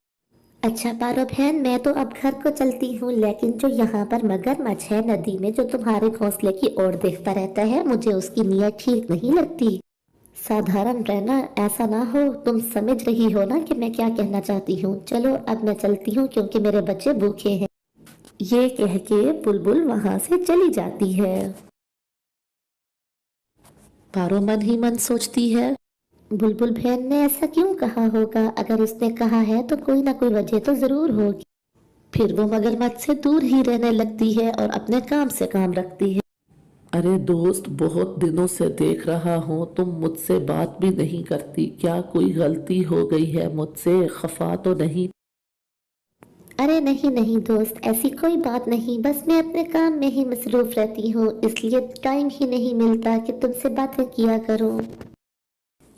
अच्छा पारो बहन, मैं तो अब घर को चलती हूँ, लेकिन जो यहाँ पर मगरमच्छ है नदी में, जो तुम्हारे घोंसले की ओर देखता रहता है, मुझे उसकी नीयत ठीक नहीं लगती। साधारण रहना, ऐसा ना हो। तुम समझ रही हो ना कि मैं क्या कहना चाहती हूँ। चलो अब मैं चलती हूँ क्योंकि मेरे बच्चे भूखे हैं। ये कह के बुलबुल वहां से चली जाती है। पारो मन ही मन सोचती है, बुलबुल बहन ने ऐसा क्यों कहा होगा? अगर उसने कहा है तो कोई ना कोई वजह तो जरूर होगी। फिर वो मगरमच्छ से दूर ही रहने लगती है और अपने काम से काम रखती है। अरे दोस्त, बहुत दिनों से देख रहा हूँ तुम मुझसे बात भी नहीं करती। क्या कोई गलती हो गई है मुझसे? खफा तो नहीं? अरे नहीं नहीं दोस्त, ऐसी कोई बात नहीं। बस मैं अपने काम में ही मसरूफ रहती हूँ, इसलिए टाइम ही नहीं मिलता कि तुमसे बातें किया करूँ।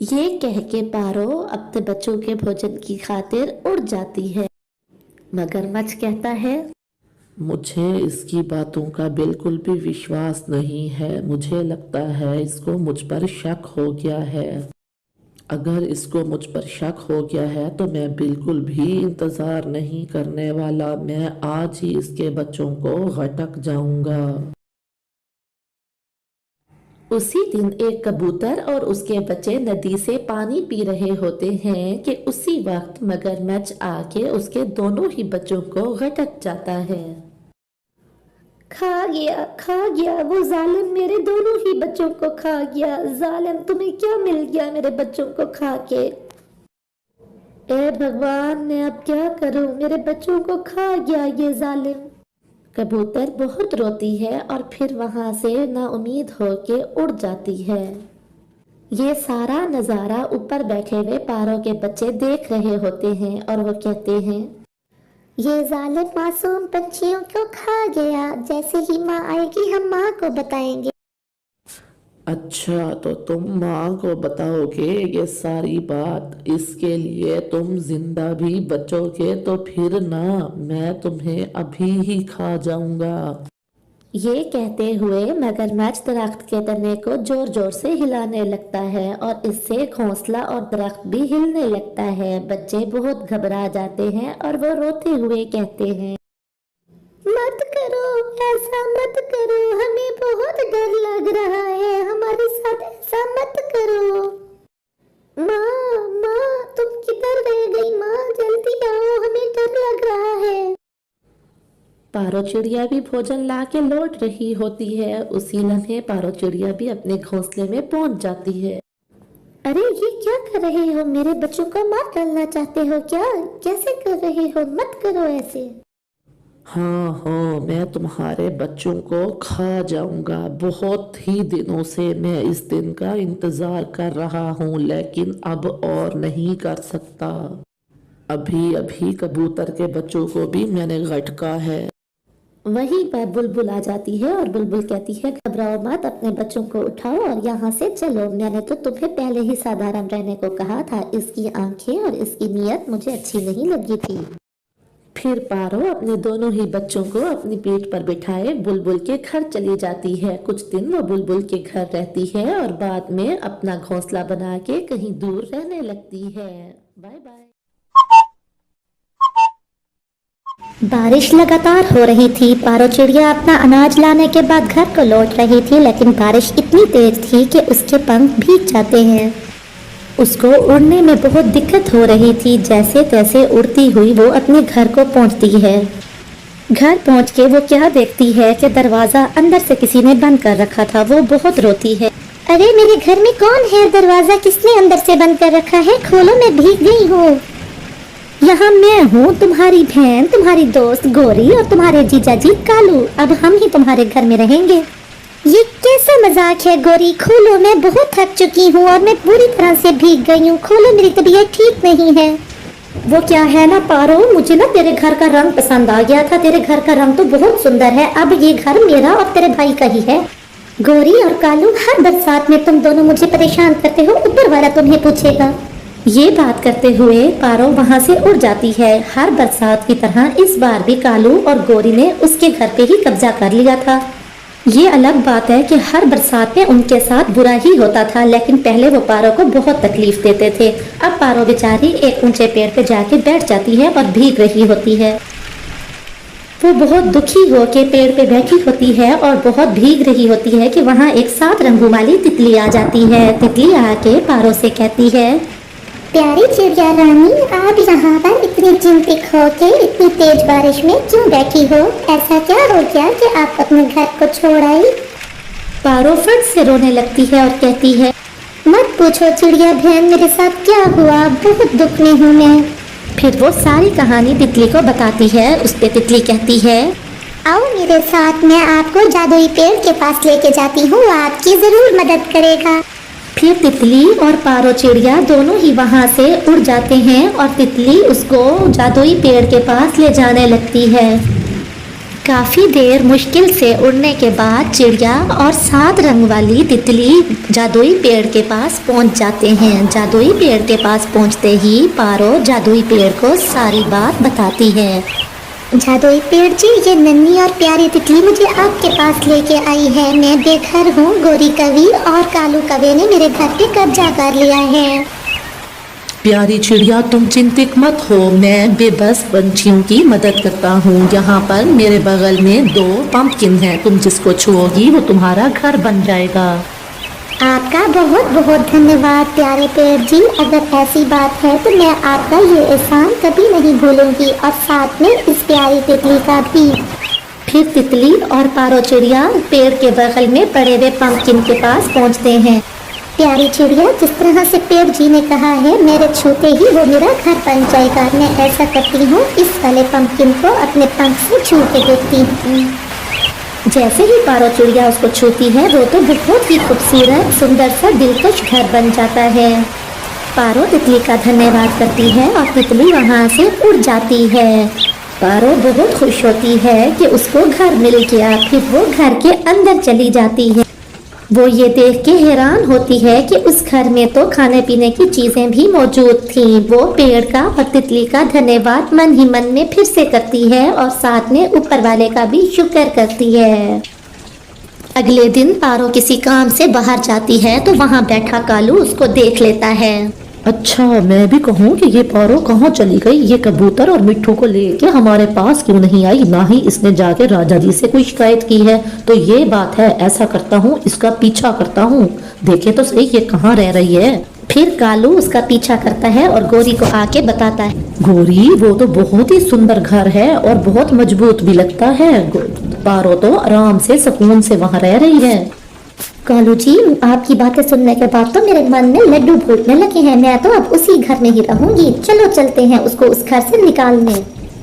ये कह के पारो अपने बच्चों के भोजन की खातिर उड़ जाती है। मगरमच्छ कहता है, मुझे इसकी बातों का बिल्कुल भी विश्वास नहीं है। मुझे लगता है इसको मुझ पर शक हो गया है। अगर इसको मुझ पर शक हो गया है तो मैं बिल्कुल भी इंतजार नहीं करने वाला। मैं आज ही इसके बच्चों को घटक जाऊंगा। उसी दिन एक कबूतर और उसके बच्चे नदी से पानी पी रहे होते हैं कि उसी वक्त मगरमच्छ आके उसके दोनों ही बच्चों को घटक जाता है। खा गया वो जालिम, मेरे दोनों ही बच्चों को खा गया। जालिम, तुम्हें क्या मिल गया मेरे बच्चों को खा के? ए भगवान, मैं अब क्या करूं? मेरे बच्चों को खा गया ये जालिम। कबूतर बहुत रोती है और फिर वहां से नाउम्मीद होके उड़ जाती है। ये सारा नजारा ऊपर बैठे हुए पारों के बच्चे देख रहे होते हैं और वो कहते हैं, ये जालिम मासूम पंछियों को खा गया। जैसे ही माँ आएगी हम माँ को बताएंगे। अच्छा, तो तुम माँ को बताओगे ये सारी बात? इसके लिए तुम जिंदा भी बचोगे तो फिर ना, मैं तुम्हें अभी ही खा जाऊंगा। ये कहते हुए मगरमच्छ दरख्त के तने को जोर जोर से हिलाने लगता है और इससे घोंसला और दरख्त भी हिलने लगता है। बच्चे बहुत घबरा जाते हैं और वो रोते हुए कहते हैं, मत करो, ऐसा मत करो, हमें बहुत डर लग रहा है। हमारे साथ ऐसा मत करो। माँ, तुम किधर रह गई? माँ जल्दी आओ, हमें डर लग रहा है। पारो चिड़िया भी भोजन ला के लौट रही होती है। उसी लम्हे पारो चिड़िया भी अपने घोंसले में पहुंच जाती है। अरे ये क्या कर रहे हो? मेरे बच्चों को मार डालना चाहते हो क्या? कैसे कर रहे हो? मत करो ऐसे। हाँ, मैं तुम्हारे बच्चों को खा जाऊंगा। बहुत ही दिनों से मैं इस दिन का इंतजार कर रहा हूँ, लेकिन अब और नहीं कर सकता। अभी अभी कबूतर के बच्चों को भी मैंने घटका है। वहीं पर बुलबुल आ जाती है और बुलबुल कहती है, घबराओ मत, अपने बच्चों को उठाओ और यहाँ से चलो। मैंने तो तुम्हें पहले ही साधारण रहने को कहा था। इसकी आंखें और इसकी नीयत मुझे अच्छी नहीं लगी थी। फिर पारो अपने दोनों ही बच्चों को अपनी पीठ पर बिठाए बुलबुल के घर चली जाती है। कुछ दिन वो बुलबुल के घर रहती है और बाद में अपना घोंसला बना के कहीं दूर रहने लगती है। Bye bye. बारिश लगातार हो रही थी। पारो चिड़िया अपना अनाज लाने के बाद घर को लौट रही थी, लेकिन बारिश इतनी तेज थी कि उसके पंख भीग जाते हैं। उसको उड़ने में बहुत दिक्कत हो रही थी। जैसे तैसे उड़ती हुई वो अपने घर को पहुंचती है। घर पहुंच के वो क्या देखती है कि दरवाजा अंदर से किसी ने बंद कर रखा था। वो बहुत रोती है। अरे मेरे घर में कौन है? दरवाजा किसने अंदर से बंद कर रखा है? खोलो, मैं भीग गई हूँ। यहाँ मैं हूँ, तुम्हारी बहन, तुम्हारी दोस्त गोरी और तुम्हारे जीजा जी कालू। अब हम ही तुम्हारे घर में रहेंगे। ये कैसा मजाक है गोरी? खोलो, मैं बहुत थक चुकी हूँ और मैं पूरी तरह से भीग गई हूँ। खोलो, मेरी तबीयत ठीक नहीं है। वो क्या है ना पारो, मुझे ना तेरे घर का रंग पसंद आ गया था। तेरे घर का रंग तो बहुत सुंदर है। अब ये घर मेरा और तेरे भाई का ही है। गोरी और कालू, हर बरसात में तुम दोनों मुझे परेशान करते हो, ऊपर वाला तुम्हें पूछेगा। ये बात करते हुए पारो वहाँ से उड़ जाती है। हर बरसात की तरह इस बार भी कालू और गोरी ने उसके घर पे ही कब्जा कर लिया था। ये अलग बात है कि हर बरसात में उनके साथ बुरा ही होता था, लेकिन पहले वो पारो को बहुत तकलीफ देते थे। अब पारो बेचारी एक ऊंचे पेड़ पे जाके बैठ जाती है और भीग रही होती है। वो बहुत दुखी हो के पेड़ पे बैठी होती है और बहुत भीग रही होती है कि वहाँ एक 7 रंगों वाली तितली आ जाती है। तितली आके पारो से कहती है, प्यारी चिड़िया रानी, आप यहाँ पर इतनी चिंतित होके इतनी तेज बारिश में क्यों बैठी हो? ऐसा क्या हो गया कि आप अपने घर को छोड़ आई? पारो फट से रोने लगती है और कहती है, मत पूछो चिड़िया बहन, मेरे साथ क्या हुआ, बहुत दुख में हूँ मैं। फिर वो सारी कहानी तितली को बताती है। उस पे तितली कहती है, आओ मेरे साथ, मैं आपको जादुई पेड़ के पास लेके जाती हूँ, आपकी जरूर मदद करेगा। फिर तितली और पारो चिड़िया दोनों ही वहाँ से उड़ जाते हैं और तितली उसको जादुई पेड़ के पास ले जाने लगती है। काफी देर मुश्किल से उड़ने के बाद चिड़िया और 7 रंग वाली तितली जादुई पेड़ के पास पहुँच जाते हैं। जादुई पेड़ के पास पहुँचते ही पारो जादुई पेड़ को सारी बात बताती है। जादुई पेड़ जी, ये नन्ही और प्यारी तितली मुझे आपके पास लेके आई है। मैं बेघर हूँ। गोरी कवि और कालू कवि ने मेरे घर पे कब्जा कर लिया है। प्यारी चिड़िया, तुम चिंतित मत हो, मैं बेबस पंछियों की मदद करता हूँ। यहाँ पर मेरे बगल में 2 पंपकिन हैं, तुम जिसको छुओगी वो तुम्हारा घर बन जाएगा। आपका बहुत बहुत धन्यवाद प्यारे पेड़ जी। अगर ऐसी बात है तो मैं आपका ये एहसान कभी नहीं भूलूंगी, और साथ में इस प्यारी तितली का भी। फिर तितली और पारो चिड़िया पेड़ के बगल में पड़े हुए पंपकिन के पास पहुँचते हैं। प्यारी चिड़िया, जिस तरह से पेड़ जी ने कहा है, मेरे छूते ही वो मेरा घर बन जाएगा। मैं ऐसा करती हूँ, इस वाले पंपकिन को अपने पंख से छू के देखती हूँ। जैसे ही पारो चिड़िया उसको छूती है, वो तो बहुत ही खूबसूरत सुंदर सा दिलकश घर बन जाता है। पारो तितली का धन्यवाद करती है और तितली वहाँ से उड़ जाती है। पारो बहुत खुश होती है कि उसको घर मिल गया। फिर वो घर के अंदर चली जाती है। वो ये देख के हैरान होती है कि उस घर में तो खाने पीने की चीजें भी मौजूद थीं। वो पेड़ का और तितली का धन्यवाद मन ही मन में फिर से करती है और साथ में ऊपर वाले का भी शुक्र करती है। अगले दिन पारो किसी काम से बाहर जाती है तो वहाँ बैठा कालू उसको देख लेता है। अच्छा, मैं भी कहूँ कि ये पारो कहाँ चली गई? ये कबूतर और मिट्ठू को लेके हमारे पास क्यों नहीं आई? ना ही इसने जाके राजा जी से कोई शिकायत की है। तो ये बात है, ऐसा करता हूँ, इसका पीछा करता हूँ, देखे तो सही ये कहाँ रह रही है। फिर कालू उसका पीछा करता है और गोरी को आके बताता है, गोरी, वो तो बहुत ही सुंदर घर है और बहुत मजबूत भी लगता है। पारो तो आराम से सुकून से वहाँ रह रही है। कालू जी, आपकी बातें सुनने के बाद तो मेरे मन में लड्डू फूटने लगे हैं। मैं तो अब उसी घर में ही रहूंगी। चलो चलते हैं उसको उस घर से निकालने।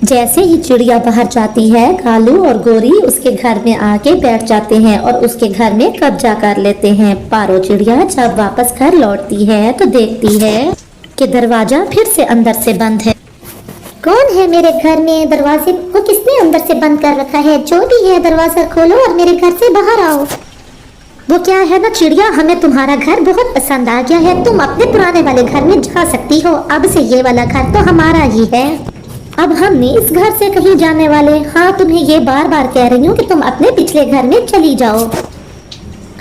जैसे ही चिड़िया बाहर जाती है, कालू और गोरी उसके घर में आके बैठ जाते हैं और उसके घर में कब्जा कर लेते हैं। पारो चिड़िया जब वापस घर लौटती है तो देखती है कि दरवाजा फिर से अंदर से बंद है। कौन है मेरे घर में? दरवाजे को किसने अंदर से बंद कर रखा है? जो भी है दरवाजा खोलो और मेरे घर से बाहर आओ। वो क्या है ना चिड़िया, हमें तुम्हारा घर बहुत पसंद आ गया है, तुम अपने पुराने वाले घर में जा सकती हो। अब से ये वाला घर तो हमारा ही है। अब हम नहीं इस घर से कहीं जाने वाले। हाँ, तुम्हें ये बार बार कह रही हूँ कि तुम अपने पिछले घर में चली जाओ।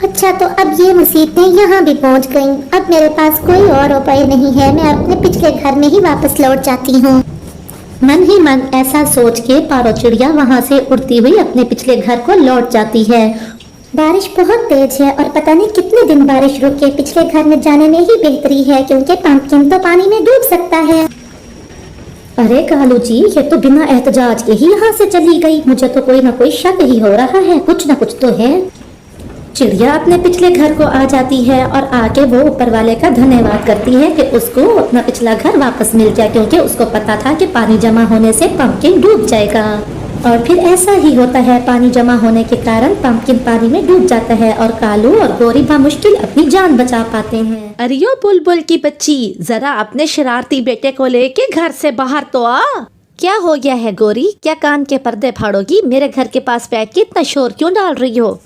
अच्छा, तो अब ये मुसीबतें यहाँ भी पहुँच गईं। अब मेरे पास कोई और उपाय नहीं है, मैं अपने पिछले घर में ही वापस लौट जाती हूँ। मन ही मन ऐसा सोच के पारो चिड़िया वहाँ से उड़ती हुई अपने पिछले घर को लौट जाती है। बारिश बहुत तेज है और पता नहीं कितने दिन बारिश रुके। पिछले घर में जाने में ही बेहतरी है, क्योंकि पंपकिन तो पानी में डूब सकता है। अरे कालू जी, ये तो बिना एहतजाज के ही यहाँ से चली गई। मुझे तो कोई ना कोई शक ही हो रहा है, कुछ ना कुछ तो है। चिड़िया अपने पिछले घर को आ जाती है और आके वो ऊपर वाले का धन्यवाद करती है कि उसको अपना पिछला घर वापस मिल गया, क्योंकि उसको पता था कि पानी जमा होने से पंपकिन डूब जाएगा। और फिर ऐसा ही होता है, पानी जमा होने के कारण पंपकिन पानी में डूब जाता है और कालू और गोरी बामुश्किल अपनी जान बचा पाते हैं। अरियो बुलबुल की बच्ची, जरा अपने शरारती बेटे को लेके घर से बाहर तो आ। क्या हो गया है गोरी? क्या कान के पर्दे फाड़ोगी? मेरे घर के पास बैठ के इतना शोर क्यों डाल रही हो?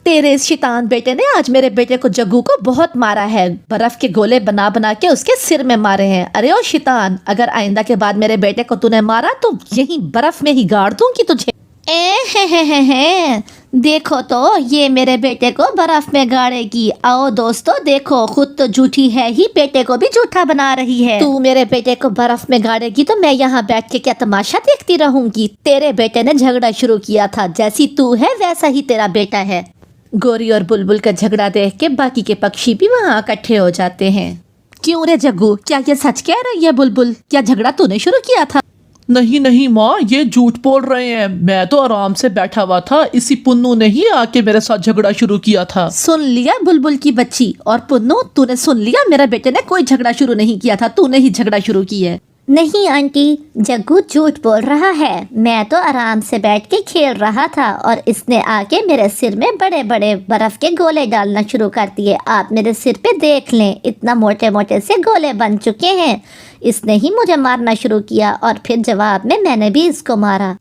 तेरे इस शैतान बेटे ने आज मेरे बेटे को जग्गू को बहुत मारा है। बर्फ के गोले बना बना के उसके सिर में मारे हैं। अरे ओ शैतान, अगर आइंदा के बाद मेरे बेटे को तूने मारा तो यहीं बर्फ में ही गाड़ दूंगी तुझे। ए देखो तो ये मेरे बेटे को बर्फ में गाड़ेगी। आओ दोस्तों देखो, खुद तो झूठी है ही, बेटे को भी झूठा बना रही है। तू मेरे बेटे को बर्फ में गाड़ेगी तो मैं यहाँ बैठ के क्या तमाशा देखती रहूंगी? तेरे बेटे ने झगड़ा शुरू किया था, जैसी तू है वैसा ही तेरा बेटा है। गोरी और बुलबुल का झगड़ा देख के बाकी के पक्षी भी वहाँ इकट्ठे हो जाते हैं। क्यों रे जग्गू, क्या ये सच कह रही है बुलबुल? क्या झगड़ा तूने शुरू किया था? नहीं नहीं माँ, ये झूठ बोल रहे हैं। मैं तो आराम से बैठा हुआ था, इसी पुन्नू ने ही आके मेरे साथ झगड़ा शुरू किया था। सुन लिया बुलबुल की बच्ची और पुन्नू, तूने सुन लिया? मेरे बेटे ने कोई झगड़ा शुरू नहीं किया था, तूने ही झगड़ा शुरू किया है। नहीं आंटी, जग्गू झूठ बोल रहा है। मैं तो आराम से बैठ के खेल रहा था और इसने आके मेरे सिर में बड़े बड़े बर्फ के गोले डालना शुरू कर दिए। आप मेरे सिर पे देख लें, इतना मोटे मोटे से गोले बन चुके हैं। इसने ही मुझे मारना शुरू किया और फिर जवाब में मैंने भी इसको मारा।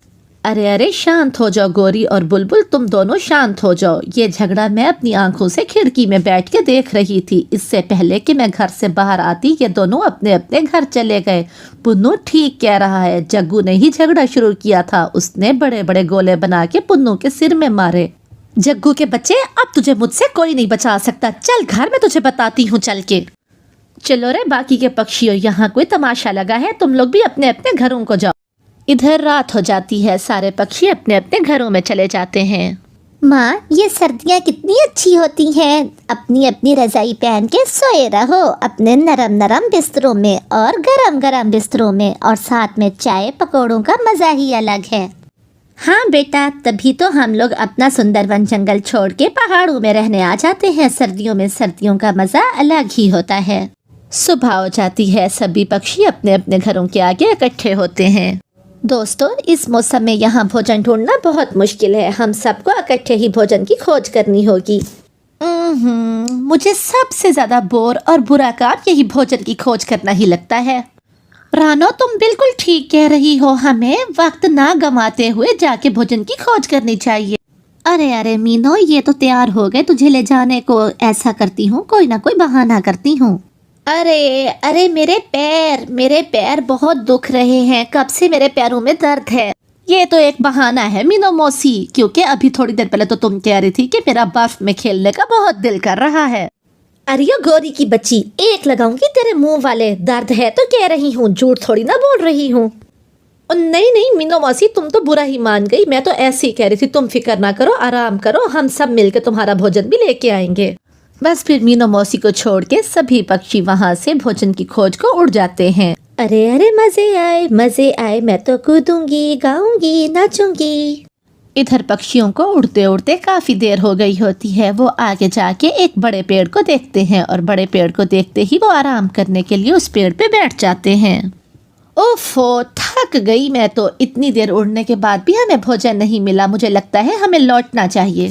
अरे अरे शांत हो जाओ गोरी और बुलबुल, तुम दोनों शांत हो जाओ। ये झगड़ा मैं अपनी आंखों से खिड़की में बैठ के देख रही थी। इससे पहले कि मैं घर से बाहर आती ये दोनों अपने अपने घर चले गए। पुन्नू ठीक कह रहा है, जग्गू ने ही झगड़ा शुरू किया था। उसने बड़े बड़े गोले बना के पुन्नू के सिर में मारे। जग्गू के बच्चे, अब तुझे मुझसे कोई नहीं बचा सकता। चल घर में तुझे बताती हूँ चल के। चलो रे बाकी के पक्षियों, यहाँ कोई तमाशा लगा है, तुम लोग भी अपने अपने घरों को जाओ। इधर रात हो जाती है, सारे पक्षी अपने अपने घरों में चले जाते हैं। माँ, ये सर्दियाँ कितनी अच्छी होती हैं। अपनी अपनी रजाई पहन के सोए रहो अपने नरम नरम बिस्तरों में और गरम गरम बिस्तरों में, और साथ में चाय पकौड़ों का मज़ा ही अलग है। हाँ बेटा, तभी तो हम लोग अपना सुंदरवन जंगल छोड़ के पहाड़ों में रहने आ जाते हैं। सर्दियों में सर्दियों का मज़ा अलग ही होता है। सुबह हो जाती है, सभी पक्षी अपने अपने घरों के आगे इकट्ठे होते हैं। दोस्तों, इस मौसम में यहाँ भोजन ढूंढना बहुत मुश्किल है। हम सबको इकट्ठे ही भोजन की खोज करनी होगी। मुझे सबसे ज्यादा बोर और बुरा काम यही भोजन की खोज करना ही लगता है। रानो, तुम बिल्कुल ठीक कह रही हो, हमें वक्त ना गंवाते हुए जाके भोजन की खोज करनी चाहिए। अरे अरे मीनो, ये तो तैयार हो गए तुझे ले जाने को। ऐसा करती हूँ, कोई ना कोई बहाना करती हूँ। अरे अरे मेरे पैर बहुत दुख रहे हैं, कब से मेरे पैरों में दर्द है। ये तो एक बहाना है मीनो मौसी, क्योंकि अभी थोड़ी देर पहले तो तुम कह रही थी कि मेरा बर्फ में खेलने का बहुत दिल कर रहा है। अरे गोरी की बच्ची, एक लगाऊंगी तेरे मुंह वाले। दर्द है तो कह रही हूँ, झूठ थोड़ी ना बोल रही हूँ। नहीं नहीं मीनो मौसी, तुम तो बुरा ही मान गई। मैं तो ऐसे ही कह रही थी, तुम फिक्र ना करो, आराम करो, हम सब मिलकर तुम्हारा भोजन भी लेके आएंगे। बस फिर मीनो मौसी को छोड़ के सभी पक्षी वहाँ से भोजन की खोज को उड़ जाते हैं। अरे अरे मजे आए, मैं तो कूदूंगी, गाऊंगी, नाचूंगी। इधर पक्षियों को उड़ते उड़ते काफी देर हो गई होती है। वो आगे जाके एक बड़े पेड़ को देखते हैं और बड़े पेड़ को देखते ही वो आराम करने के लिए उस पेड़ पे बैठ जाते हैं। ओफो, थक गई मैं तो। इतनी देर उड़ने के बाद भी हमें भोजन नहीं मिला। मुझे लगता है हमें लौटना चाहिए।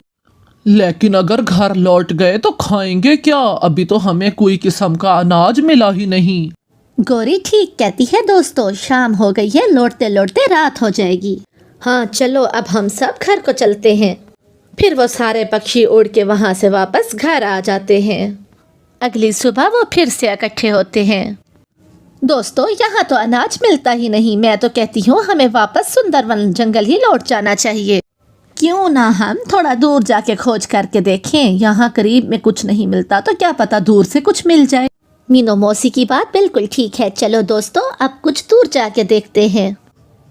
लेकिन अगर घर लौट गए तो खाएंगे क्या? अभी तो हमें कोई किस्म का अनाज मिला ही नहीं। गौरी ठीक कहती है दोस्तों, शाम हो गई है, लौटते लौटते रात हो जाएगी। हाँ चलो अब हम सब घर को चलते हैं। फिर वो सारे पक्षी उड़ के वहाँ से वापस घर आ जाते हैं। अगली सुबह वो फिर से इकट्ठे होते हैं। दोस्तों यहाँ तो अनाज मिलता ही नहीं, मैं तो कहती हूँ हमें वापस सुंदरवन जंगल ही लौट जाना चाहिए। क्यों ना हम थोड़ा दूर जाके खोज करके देखें, यहाँ करीब में कुछ नहीं मिलता तो क्या पता दूर से कुछ मिल जाए। मीनू मौसी की बात बिल्कुल ठीक है, चलो दोस्तों अब कुछ दूर जाके देखते हैं।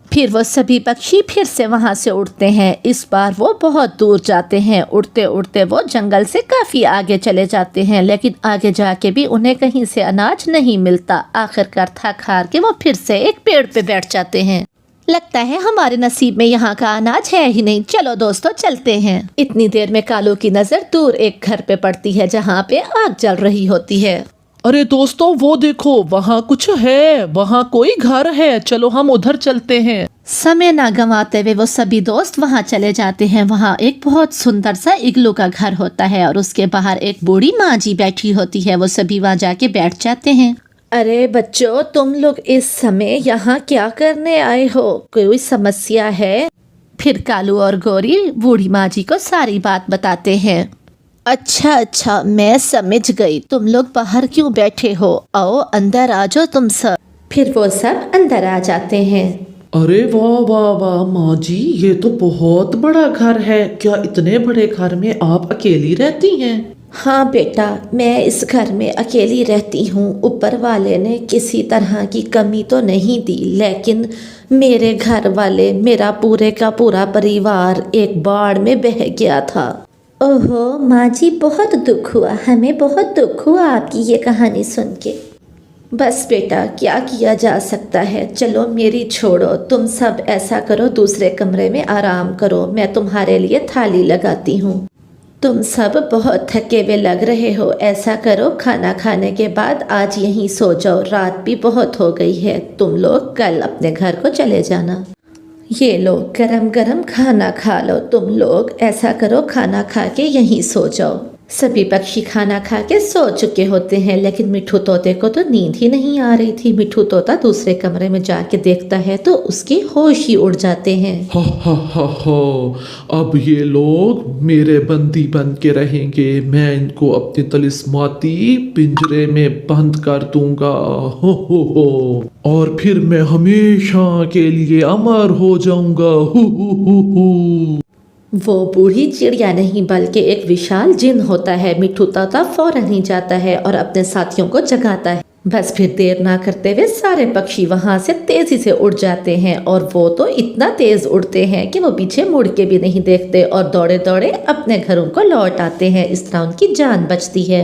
फिर वो सभी पक्षी फिर से वहाँ से उड़ते हैं। इस बार वो बहुत दूर जाते हैं। उड़ते उड़ते वो जंगल से काफ़ी आगे चले जाते हैं, लेकिन आगे जाके भी उन्हें कहीं से अनाज नहीं मिलता। आखिरकार थक हार के वो फिर से एक पेड़ पे बैठ जाते हैं। लगता है हमारे नसीब में यहाँ का अनाज है ही नहीं, चलो दोस्तों चलते हैं। इतनी देर में कालू की नज़र दूर एक घर पे पड़ती है जहाँ पे आग जल रही होती है। अरे दोस्तों वो देखो, वहाँ कुछ है, वहाँ कोई घर है, चलो हम उधर चलते हैं। समय ना गंवाते हुए वो सभी दोस्त वहाँ चले जाते हैं। वहाँ एक बहुत सुंदर सा इग्लू का घर होता है और उसके बाहर एक बूढ़ी माँ जी बैठी होती है। वो सभी वहाँ जाके बैठ जाते हैं। अरे बच्चों, तुम लोग इस समय यहाँ क्या करने आए हो? कोई समस्या है? फिर कालू और गौरी बूढ़ी माँ जी को सारी बात बताते हैं। अच्छा, मैं समझ गई, तुम लोग बाहर क्यों बैठे हो? आओ अंदर आ जाओ तुम सब। फिर वो सब अंदर आ जाते हैं। अरे वाह वाह वाह माँ जी, ये तो बहुत बड़ा घर है। क्या इतने बड़े घर में आप अकेली रहती हैं? हाँ बेटा, मैं इस घर में अकेली रहती हूँ। ऊपर वाले ने किसी तरह की कमी तो नहीं दी, लेकिन मेरे घर वाले, मेरा पूरे का पूरा परिवार एक बाढ़ में बह गया था। ओहो माँ जी, बहुत दुख हुआ, हमें बहुत दुख हुआ आपकी ये कहानी सुन के। बस बेटा, क्या किया जा सकता है। चलो मेरी छोड़ो, तुम सब ऐसा करो, दूसरे कमरे में आराम करो, मैं तुम्हारे लिए थाली लगाती हूँ। तुम सब बहुत थके हुए लग रहे हो, ऐसा करो खाना खाने के बाद आज यहीं सो जाओ, रात भी बहुत हो गई है। तुम लोग कल अपने घर को चले जाना। ये लो गरम गरम खाना खा लो। तुम लोग ऐसा करो, खाना खा के यहीं सो जाओ। सभी पक्षी खाना खा के सो चुके होते हैं, लेकिन मिठू तोते को तो नींद ही नहीं आ रही थी। मिठू तोता दूसरे कमरे में जाके देखता है तो उसके होश ही उड़ जाते हैं। हा, अब ये लोग मेरे बंदी बन के रहेंगे। मैं इनको अपनी तलिस्माती पिंजरे में बंद कर दूंगा। हो और फिर मैं हमेशा के लिए अमर हो जाऊंगा। हो। वो बूढ़ी चिड़िया नहीं बल्कि एक विशाल जिन होता है। मिठू तोता फौरन ही जाता है और अपने साथियों को जगाता है। बस फिर देर ना करते हुए सारे पक्षी वहां से तेजी से उड़ जाते हैं और वो तो इतना तेज उड़ते हैं कि वो पीछे मुड़ के भी नहीं देखते और दौड़े दौड़े अपने घरों को लौट आते हैं। इस तरह उनकी जान बचती है।